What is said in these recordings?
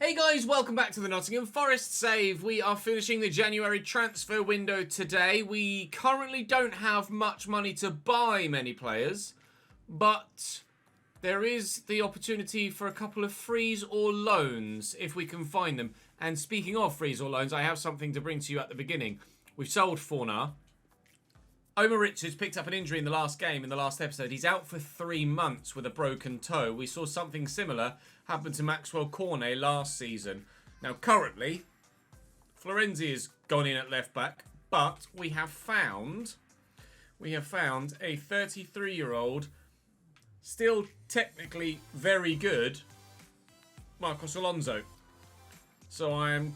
Hey guys, welcome back to the Nottingham Forest Save. We are finishing the January transfer window today. We currently don't have much money to buy many players, but there is the opportunity for a couple of frees or loans if we can find them. And speaking of frees or loans, I have something to bring to you at the beginning. We've sold Fornar. Omar Richards picked up an injury in the last game, in the last episode. He's out for 3 months with a broken toe. We saw something similar happen to Maxwell Cornet last season. Now, currently, Florenzi has gone in at left back, but we have found a 33-year-old, still technically very good, Marcos Alonso. So I am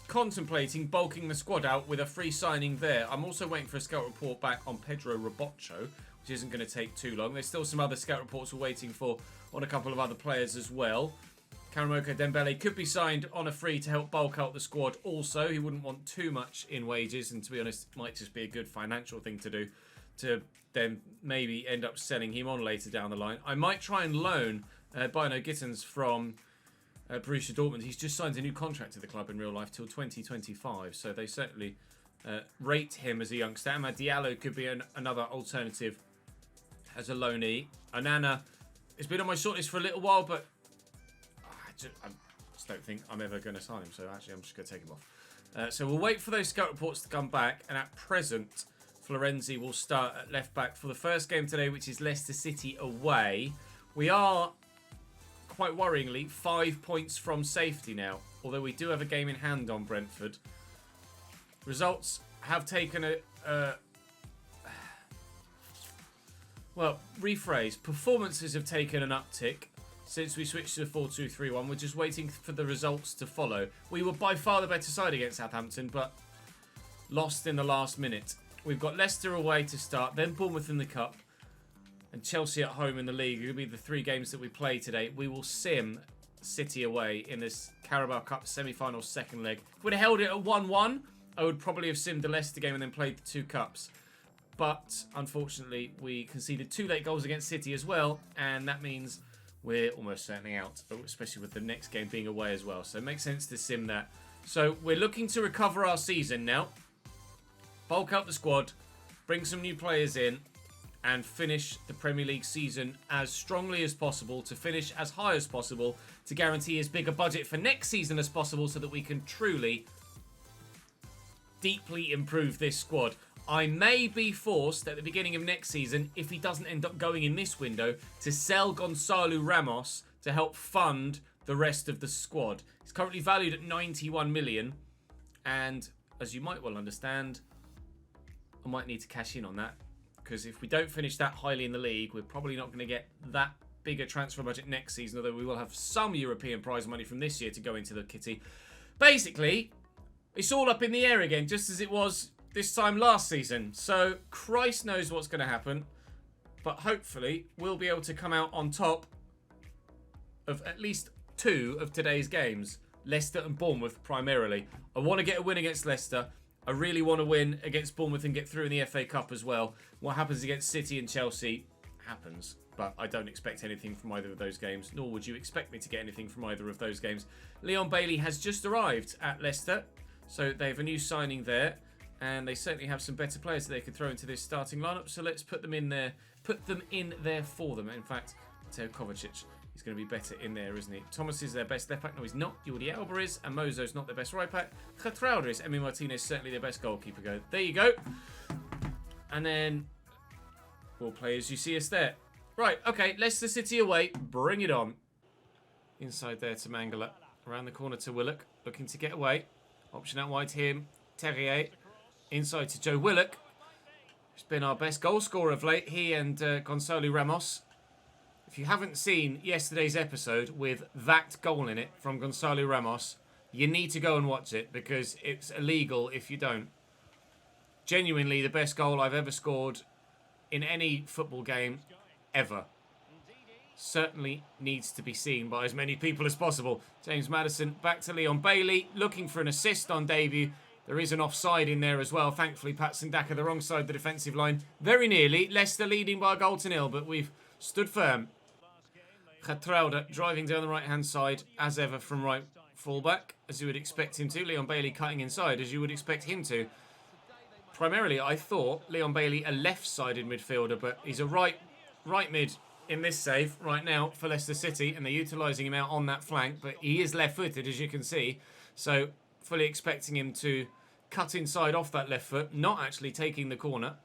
contemplating bulking the squad out with a free signing there. I'm also waiting for a scout report back on Pedro Robocho, which isn't going to take too long. There's still some other scout reports we're waiting for on a couple of other players as well. Karamoko Dembele could be signed on a free to help bulk out the squad also. He wouldn't want too much in wages, and to be honest, it might just be a good financial thing to do to then maybe end up selling him on later down the line. I might try and loan Bino Gittens from Borussia Dortmund. He's just signed a new contract to the club in real life till 2025, so they certainly rate him as a youngster. Amad Diallo could be another alternative as a loanee. Onana has been on my shortlist for a little while, but I just don't think I'm ever going to sign him, so actually I'm just going to take him off. So we'll wait for those scout reports to come back, and at present, Florenzi will start at left back for the first game today, which is Leicester City away. We are, quite worryingly, 5 points from safety now, although we do have a game in hand on Brentford. Results have taken rephrase. Performances have taken an uptick since we switched to the 4-2-3-1. We're just waiting for the results to follow. We were by far the better side against Southampton, but lost in the last minute. We've got Leicester away to start, then Bournemouth in the Cup, and Chelsea at home in the league. It'll be the 3 games that we play today. We will sim City away in this Carabao Cup semi-final second leg. If we'd have held it at 1-1, I would probably have simmed the Leicester game and then played the 2 cups. But unfortunately, we conceded 2 late goals against City as well, and that means we're almost certainly out, especially with the next game being away as well. So it makes sense to sim that. So we're looking to recover our season now. Bulk up the squad, bring some new players in, and finish the Premier League season as strongly as possible, to finish as high as possible, to guarantee as big a budget for next season as possible so that we can truly, deeply improve this squad. I may be forced at the beginning of next season, if he doesn't end up going in this window, to sell Gonçalo Ramos to help fund the rest of the squad. He's currently valued at 91 million, and as you might well understand, I might need to cash in on that, because if we don't finish that highly in the league, we're probably not going to get that bigger transfer budget next season, although we will have some European prize money from this year to go into the kitty. Basically, it's all up in the air again, just as it was this time last season. So Christ knows what's going to happen, but hopefully we'll be able to come out on top of at least 2 of today's games. Leicester and Bournemouth primarily. I want to get a win against Leicester. I really want to win against Bournemouth and get through in the FA Cup as well. What happens against City and Chelsea happens, but I don't expect anything from either of those games, nor would you expect me to get anything from either of those games. Leon Bailey has just arrived at Leicester, so they have a new signing there, and they certainly have some better players that they could throw into this starting lineup, so let's put them in there for them. In fact, Mateo Kovacic, he's going to be better in there, isn't he? Thomas is their best left back. No, he's not. Jordi Alba is, and Mozo's not their best right back. Getrauder is. Emi Martinez certainly their best goalkeeper. There you go. And then we'll play as you see us there. Right, okay, Leicester City away. Bring it on. Inside there to Mangala. Around the corner to Willock. Looking to get away. Option out wide to him. Terrier. Inside to Joe Willock. He's been our best goal scorer of late. He and Gonçalo Ramos. If you haven't seen yesterday's episode with that goal in it from Gonçalo Ramos, you need to go and watch it, because it's illegal if you don't. Genuinely the best goal I've ever scored in any football game ever. Certainly needs to be seen by as many people as possible. James Maddison back to Leon Bailey, looking for an assist on debut. There is an offside in there as well. Thankfully, Patson Daka the wrong side of the defensive line. Very nearly. Leicester leading by a goal to 0, but we've stood firm. Getrauder driving down the right-hand side, as ever, from right Fullback, as you would expect him to. Leon Bailey cutting inside, as you would expect him to. Primarily, I thought Leon Bailey a left-sided midfielder, but he's a right mid in this save right now for Leicester City, and they're utilising him out on that flank, but he is left-footed, as you can see. So, fully expecting him to cut inside off that left foot, not actually taking the corner.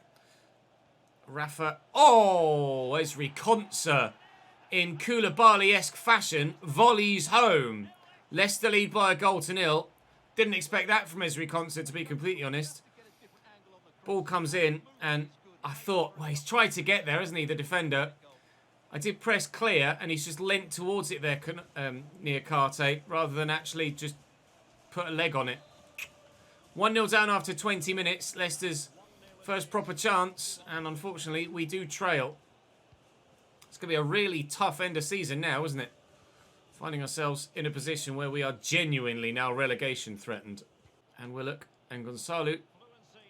Rafa. Oh, Esri Konsa in Koulibaly-esque fashion volleys home. Leicester lead by a goal to nil. Didn't expect that from Esri Konsa, to be completely honest. Ball comes in, and I thought, well, he's tried to get there, hasn't he, the defender? I did press clear, and he's just leant towards it there near Karte, rather than actually just put a leg on it. 1-0 down after 20 minutes. Leicester's first proper chance, and unfortunately, we do trail. It's going to be a really tough end of season now, isn't it? Finding ourselves in a position where we are genuinely now relegation threatened. And Willock and Gonzalo.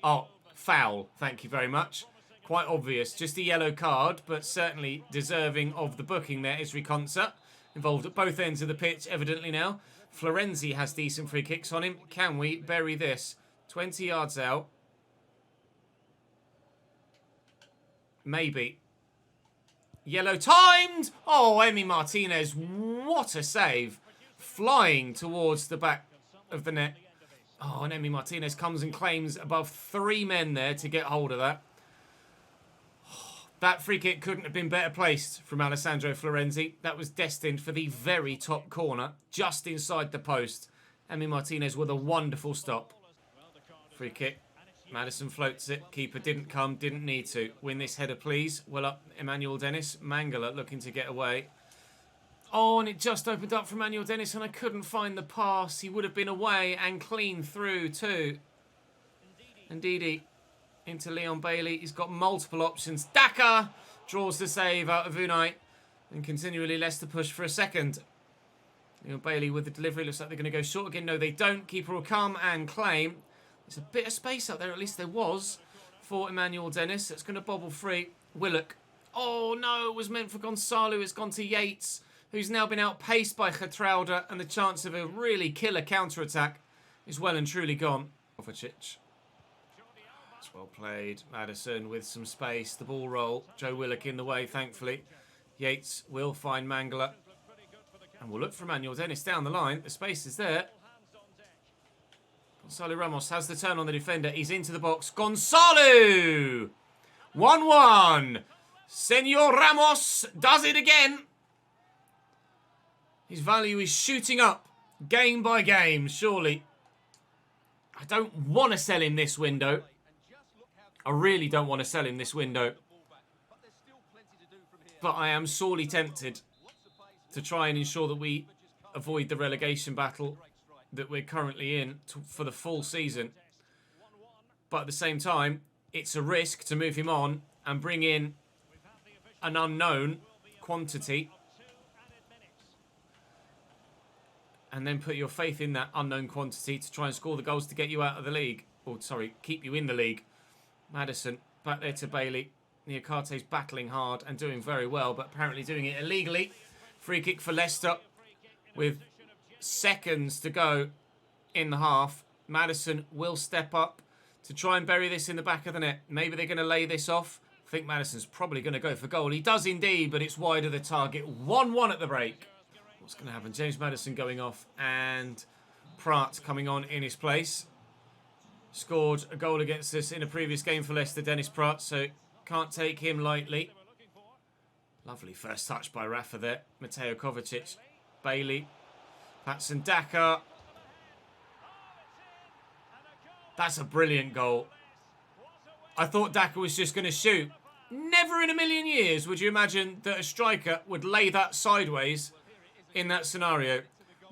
Oh, foul. Thank you very much. Quite obvious. Just a yellow card, but certainly deserving of the booking there. Esri Konsa involved at both ends of the pitch, evidently now. Florenzi has decent free kicks on him. Can we bury this? 20 yards out. Maybe. Yellow timed! Oh, Emi Martinez, what a save. Flying towards the back of the net. Oh, and Emi Martinez comes and claims above 3 men there to get hold of that. That free kick couldn't have been better placed from Alessandro Florenzi. That was destined for the very top corner, just inside the post. Emi Martinez with a wonderful stop. Free kick. Maddison floats it. Keeper didn't come, didn't need to. Win this header, please. Well up, Emmanuel Dennis. Mangala looking to get away. Oh, and it just opened up for Emmanuel Dennis, and I couldn't find the pass. He would have been away and clean through too. Ndidi into Leon Bailey. He's got multiple options. Daka draws the save out of Unai. And continually Leicester push for a second. Leon Bailey with the delivery. Looks like they're going to go short again. No, they don't. Keeper will come and claim. There's a bit of space up there, at least there was, for Emmanuel Dennis. It's going to bobble free. Willock. Oh, no, it was meant for Gonzalo. It's gone to Yates, who's now been outpaced by Getrauda, and the chance of a really killer counter-attack is well and truly gone. Kovacic. It's well played. Maddison with some space. The ball roll. Joe Willock in the way, thankfully. Yates will find Mangala. And we'll look for Emmanuel Dennis down the line. The space is there. Gonzalo Ramos has the turn on the defender. He's into the box. Gonzalo! 1-1. Senor Ramos does it again. His value is shooting up game by game, surely. I don't want to sell him this window. I really don't want to sell him this window. But I am sorely tempted to try and ensure that we avoid the relegation battle that we're currently in for the full season. But at the same time, it's a risk to move him on and bring in an unknown quantity and then put your faith in that unknown quantity to try and score the goals to get you out of the league. Or, sorry, keep you in the league. Maddison, back there to Bailey. Niakarte's battling hard and doing very well, but apparently doing it illegally. Free kick for Leicester with seconds to go in the half. Maddison will step up to try and bury this in the back of the net. Maybe they're going to lay this off. I think Maddison's probably going to go for goal. He does indeed, but it's wide of the target. 1-1 at the break. What's going to happen? James Maddison going off and Pratt coming on in his place. Scored a goal against us in a previous game for Leicester, Dennis Pratt, so can't take him lightly. Lovely first touch by Rafa there. Mateo Kovacic. Bailey. Patson Daka. That's a brilliant goal. I thought Daka was just going to shoot. Never in a million years would you imagine that a striker would lay that sideways in that scenario.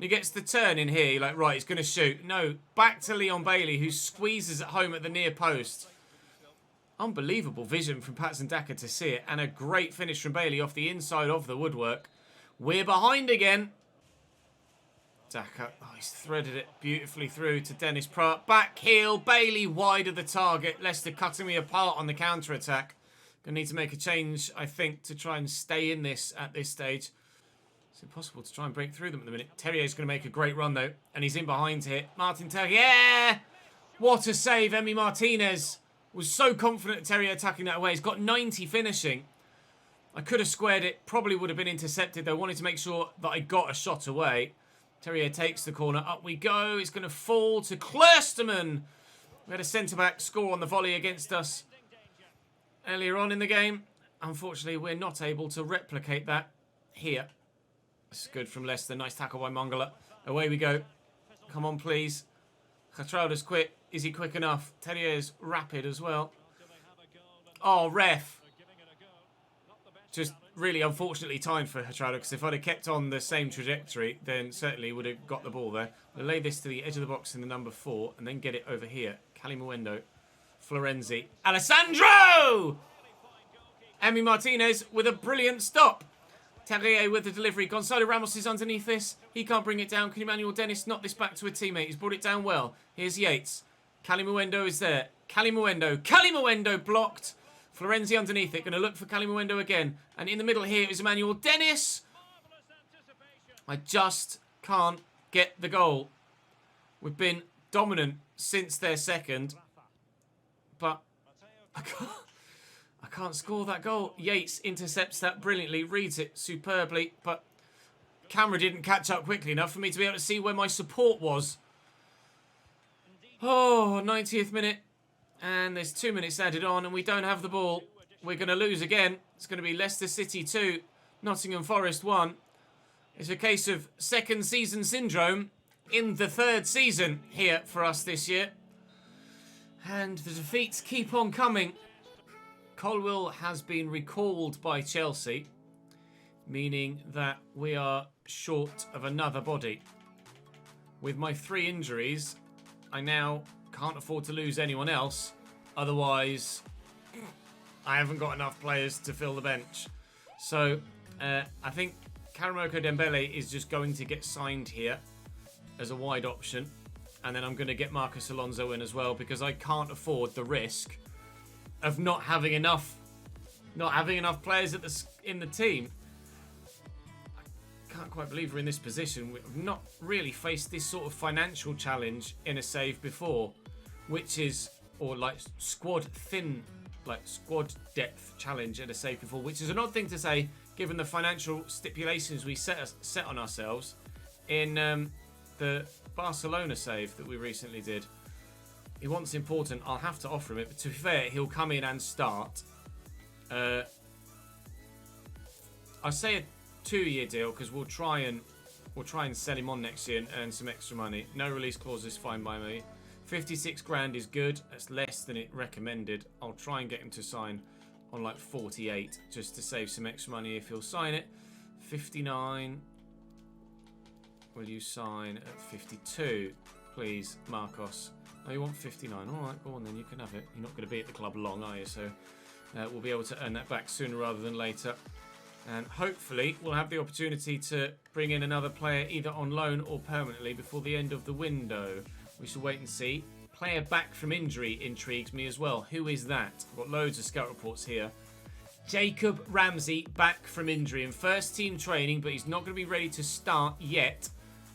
He gets the turn in here. You're like, right, he's going to shoot. No, back to Leon Bailey, who squeezes at home at the near post. Unbelievable vision from Patson Daka to see it. And a great finish from Bailey off the inside of the woodwork. We're behind again. Daka, oh, he's threaded it beautifully through to Dennis Pratt. Back heel, Bailey wide of the target. Leicester cutting me apart on the counter-attack. Going to need to make a change, I think, to try and stay in this at this stage. It's impossible to try and break through them at the minute. Terrier's going to make a great run, though. And he's in behind here. Martin Terrier! What a save. Emi Martinez was so confident at Terrier attacking that away. He's got 90 finishing. I could have squared it. Probably would have been intercepted, though. Wanted to make sure that I got a shot away. Terrier takes the corner. Up we go. It's going to fall to Klosterman. We had a centre-back score on the volley against us earlier on in the game. Unfortunately, we're not able to replicate that here. This is good from Leicester. Nice tackle by Mangala. Away we go. Come on, please. Gertruda's quick. Is he quick enough? Terrier's rapid as well. Oh, ref. Just really unfortunately timed for Gertruda, because if I'd have kept on the same trajectory, then certainly would have got the ball there. We'll lay this to the edge of the box in the number 4 and then get it over here. Calimuendo. Florenzi. Alessandro! Emi Martinez with a brilliant stop. Terrier with the delivery. Gonzalo Ramos is underneath this. He can't bring it down. Can Emmanuel Dennis knock this back to a teammate? He's brought it down well. Here's Yates. Calimuendo is there. Calimuendo blocked. Florenzi underneath it. Going to look for Calimuendo again. And in the middle here is Emmanuel Dennis. I just can't get the goal. We've been dominant since their second. But I can't score that goal. Yates intercepts that brilliantly. Reads it superbly. But camera didn't catch up quickly enough for me to be able to see where my support was. Oh, 90th minute. And there's 2 minutes added on, and we don't have the ball. We're going to lose again. It's going to be Leicester City 2, Nottingham Forest 1. It's a case of second season syndrome in the third season here for us this year. And the defeats keep on coming. Colwill has been recalled by Chelsea, meaning that we are short of another body. With my 3 injuries, I now can't afford to lose anyone else. Otherwise, I haven't got enough players to fill the bench. So, I think Karamoko Dembele is just going to get signed here as a wide option. And then I'm going to get Marcos Alonso in as well, because I can't afford the risk of not having enough players in the team. I can't quite believe we're in this position. We've not really faced this sort of financial challenge in a save before, which is, or like squad depth challenge at a save before, which is an odd thing to say given the financial stipulations we set on ourselves in the Barcelona save that we recently did. He wants important. I'll have to offer him it, but to be fair, he'll come in and start. I say a 2-year deal because we'll try and sell him on next year and earn some extra money. No release clause is fine by me. 56 grand is good. That's less than it recommended. I'll try and get him to sign on like 48 just to save some extra money if he'll sign it. 59. Will you sign at 52, please, Marcos? Oh, you want 59? All right, go on then. You can have it. You're not going to be at the club long, are you? So we'll be able to earn that back sooner rather than later. And hopefully we'll have the opportunity to bring in another player either on loan or permanently before the end of the window. We shall wait and see. Player back from injury intrigues me as well. Who is that? I've got loads of scout reports here. Jacob Ramsey back from injury in first team training, but he's not going to be ready to start yet.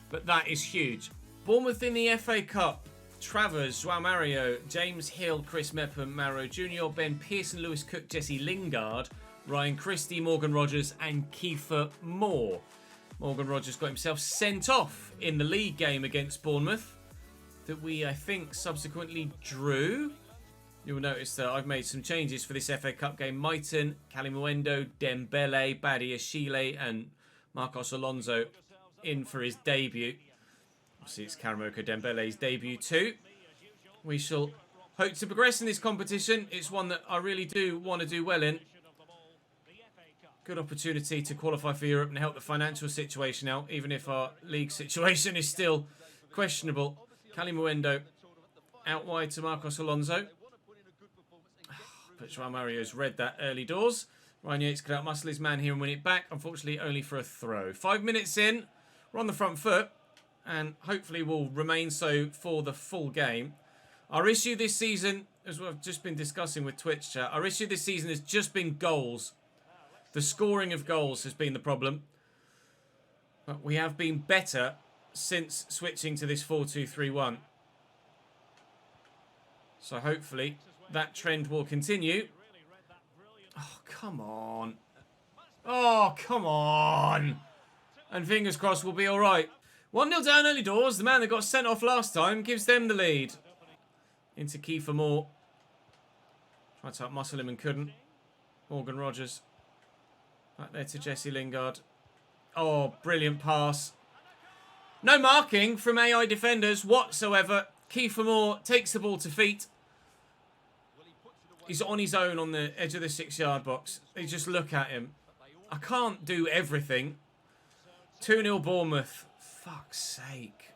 But that is huge. Bournemouth in the FA Cup. Travers, João Mario, James Hill, Chris Mepham, Maro Jr., Ben Pearson, Lewis Cook, Jesse Lingard, Ryan Christie, Morgan Rogers and Kiefer Moore. Morgan Rogers got himself sent off in the league game against Bournemouth that we, I think, subsequently drew. You'll notice that I've made some changes for this FA Cup game. Maiton, Calimuendo, Dembele, Badiashile and Marcos Alonso in for his debut. Obviously, it's Karamoko Dembele's debut too. We shall hope to progress in this competition. It's one that I really do want to do well in. Good opportunity to qualify for Europe and help the financial situation out, even if our league situation is still questionable. Calimuendo out wide to Marcos Alonso. But João Mario's read that early doors. Ryan Yates could outmuscle his man here and win it back. Unfortunately, only for a throw. 5 minutes in. We're on the front foot. And hopefully will remain so for the full game. Our issue this season, as we've just been discussing with Twitch chat, our issue this season has just been goals. The scoring of goals has been the problem. But we have been better since switching to this 4-2-3-1. So hopefully that trend will continue. Oh, come on. Oh, come on. And fingers crossed we'll be all right. 1-0 down early doors. The man that got sent off last time gives them the lead. Into Kiefer Moore. Tried to outmuscle him and couldn't. Morgan Rogers. Back there to Jesse Lingard. Oh, brilliant pass. No marking from AI defenders whatsoever. Kiefer Moore takes the ball to feet. He's on his own on the edge of the 6-yard box. You just look at him. I can't do everything. 2-0 Bournemouth. Fuck's sake.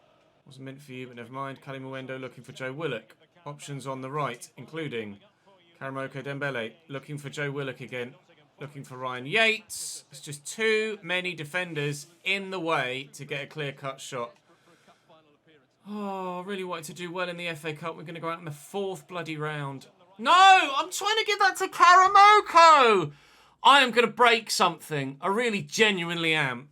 Wasn't meant for you, but never mind. Kalimawendo looking for Joe Willock. Options on the right, including Karamoko Dembele. Looking for Joe Willock again. Looking for Ryan Yates. It's just too many defenders in the way to get a clear-cut shot. Oh, I really wanted to do well in the FA Cup. We're going to go out in the 4th bloody round. No! I'm trying to give that to Karamoko! I am going to break something. I really genuinely am.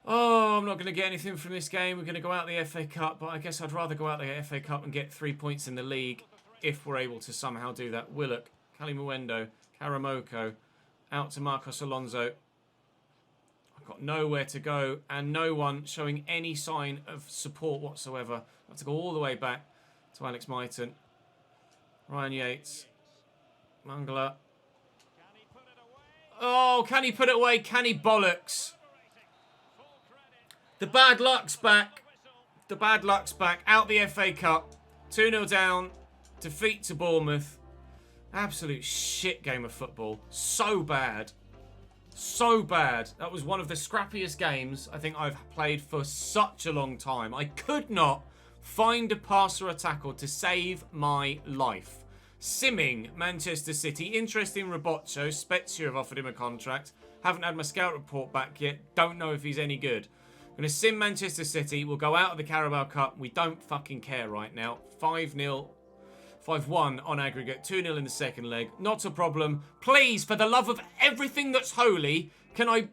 Oh, I'm not going to get anything from this game. We're going to go out the FA Cup, but I guess I'd rather go out the FA Cup and get 3 points in the league if we're able to somehow do that. Willock, Kalimawendo, Karamoko, out to Marcos Alonso. I've got nowhere to go and no one showing any sign of support whatsoever. I have to go all the way back to Alex Myton. Ryan Yates. Mangala. Oh, can he put it away? Can he bollocks? The bad luck's back. The bad luck's back. Out the FA Cup. 2-0 down. Defeat to Bournemouth. Absolute shit game of football. So bad. So bad. That was one of the scrappiest games I think I've played for such a long time. I could not find a pass or a tackle to save my life. Simming Manchester City. Interesting Robotcho. Spezia have offered him a contract. Haven't had my scout report back yet. Don't know if he's any good. I'm going to sim Manchester City. We'll go out of the Carabao Cup. We don't fucking care right now. 5-0. 5-1 on aggregate. 2-0 in the second leg. Not a problem. Please, for the love of everything that's holy, can I,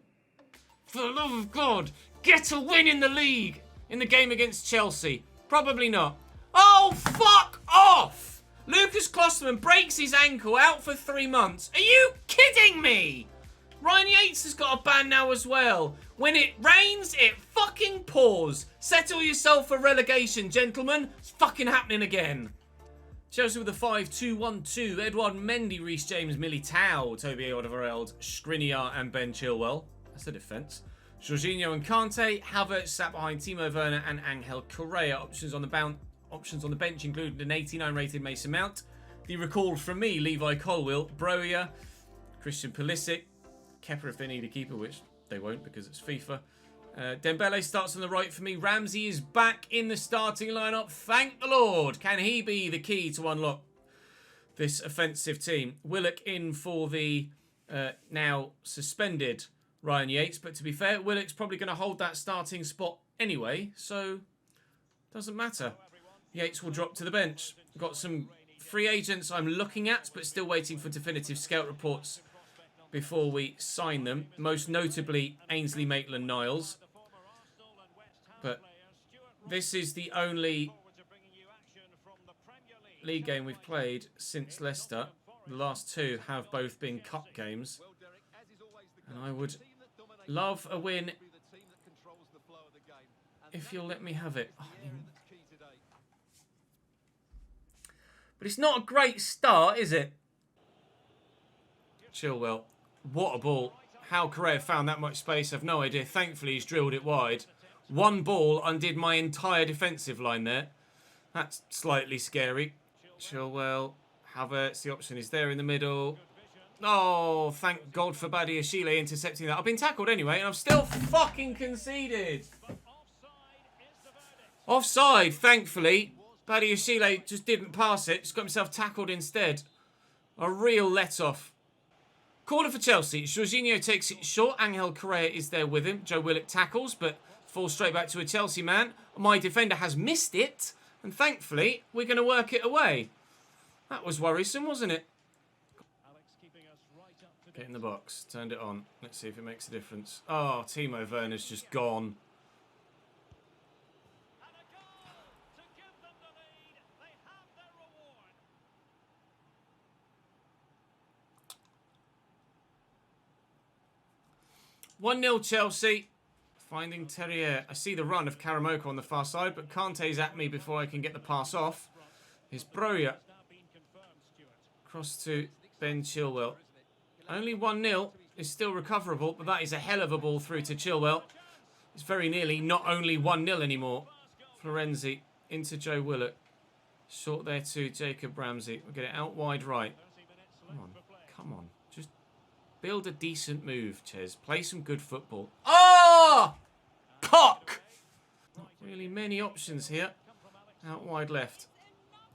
for the love of God, get a win in the league in the game against Chelsea? Probably not. Oh, fuck off! Lucas Klosterman breaks his ankle, out for 3 months. Are you kidding me? Ryan Yates has got a ban now as well. When it rains, it fucking pours. Settle yourself for relegation, gentlemen. It's fucking happening again. Chelsea with a 5-2-1-2. Edouard Mendy, Reece James, Militao, Toby Alderweireld, Skriniar and Ben Chilwell. That's the defence. Jorginho and Kante. Havertz sat behind Timo Werner and Angel Correa. Options on the bench included an 89 rated Mason Mount. The recalled from me, Levi Colwill, Broja, Christian Pulisic, Kepa if they need a keeper, which they won't because it's FIFA. Dembele starts on the right for me. Ramsey is back in the starting lineup. Thank the Lord. Can he be the key to unlock this offensive team? Willock in for the now suspended Ryan Yates. But to be fair, Willock's probably going to hold that starting spot anyway. So, doesn't matter. Yates will drop to the bench. Got some free agents I'm looking at, but still waiting for definitive scout reports before we sign them. Most notably, Ainsley Maitland-Niles. But this is the only league game we've played since Leicester. The last 2 have both been cup games. And I would love a win if you'll let me have it. But it's not a great start, is it? Chilwell. What a ball. How Correa found that much space, I've no idea. Thankfully, he's drilled it wide. One ball undid my entire defensive line there. That's slightly scary. Chilwell. Havertz, the option is there in the middle. Oh, thank God for Badiashile intercepting that. I've been tackled anyway, and I've still fucking conceded. Offside, thankfully. Badiashile just didn't pass it. Just got himself tackled instead. A real let-off. Corner for Chelsea. Jorginho takes it short. Angel Correa is there with him. Joe Willock tackles, but falls straight back to a Chelsea man. My defender has missed it. And thankfully, we're going to work it away. That was worrisome, wasn't it? Get in the box. Turned it on. Let's see if it makes a difference. Oh, Timo Werner's just gone. 1-0 Chelsea. Finding Terrier. I see the run of Karamoko on the far side, but Kante's at me before I can get the pass off. Here's Broja. Cross to Ben Chilwell. Only 1-0 is still recoverable, but that is a hell of a ball through to Chilwell. It's very nearly not only 1-0 anymore. Florenzi into Joe Willett. Short there to Jacob Ramsey. We'll get it out wide right. Come on. Come on. Just build a decent move, Ches. Play some good football. Oh! Cock! Not really many options here. Out wide left.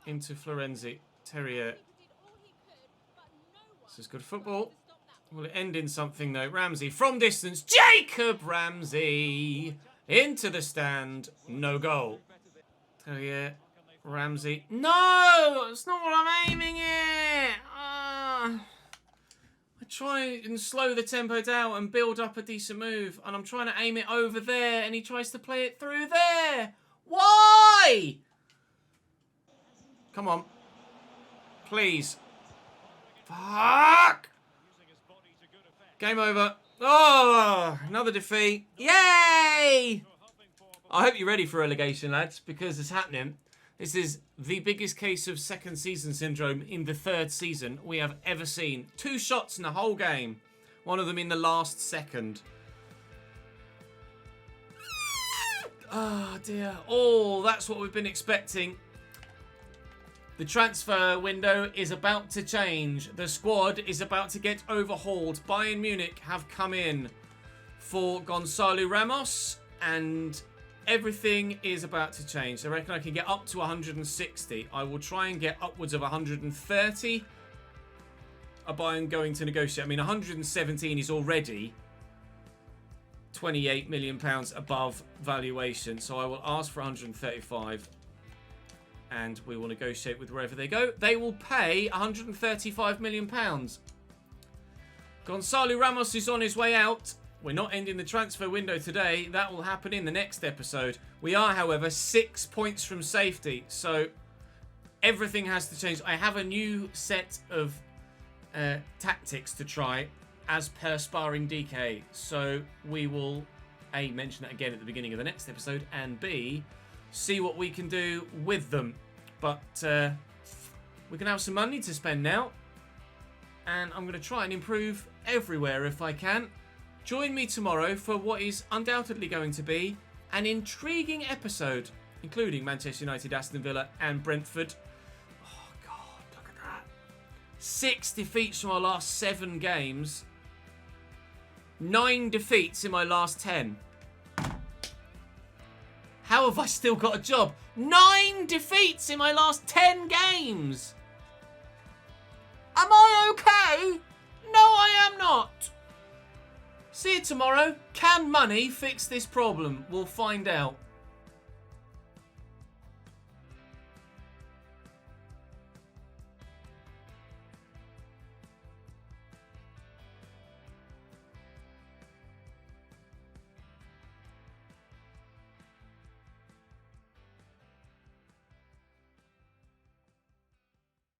Into Florenzi. Terrier. This is good football. Will it end in something though? Ramsey from distance. Jacob Ramsey. Into the stand. No goal. Terrier. Ramsey. No! That's not what I'm aiming at. I try and slow the tempo down and build up a decent move. And I'm trying to aim it over there. And he tries to play it through there. Why? Come on. Please. Fuck! Game over. Oh, another defeat. Yay! I hope you're ready for relegation, lads, because it's happening. This is the biggest case of second season syndrome in the third season we have ever seen. 2 shots in the whole game. One of them in the last second. Oh, dear. Oh, that's what we've been expecting. The transfer window is about to change. The squad is about to get overhauled. Bayern Munich have come in for Gonçalo Ramos, and everything is about to change. I reckon I can get up to 160. I will try and get upwards of 130. A Bayern going to negotiate. I mean, 117 is already £28 million above valuation. So I will ask for 135. And we will negotiate with wherever they go. They will pay £135 million. Gonçalo Ramos is on his way out. We're not ending the transfer window today. That will happen in the next episode. We are, however, 6 points from safety. So everything has to change. I have a new set of tactics to try as per Sparring DK. So we will, A, mention that again at the beginning of the next episode, and B, see what we can do with them. But we can have some money to spend now. And I'm going to try and improve everywhere if I can. Join me tomorrow for what is undoubtedly going to be an intriguing episode, including Manchester United, Aston Villa and Brentford. Oh, God, look at that. 6 defeats from our last 7 games. 9 defeats in my last 10. How have I still got a job? 9 defeats in my last 10 games. Am I okay? No, I am not. See you tomorrow. Can money fix this problem? We'll find out.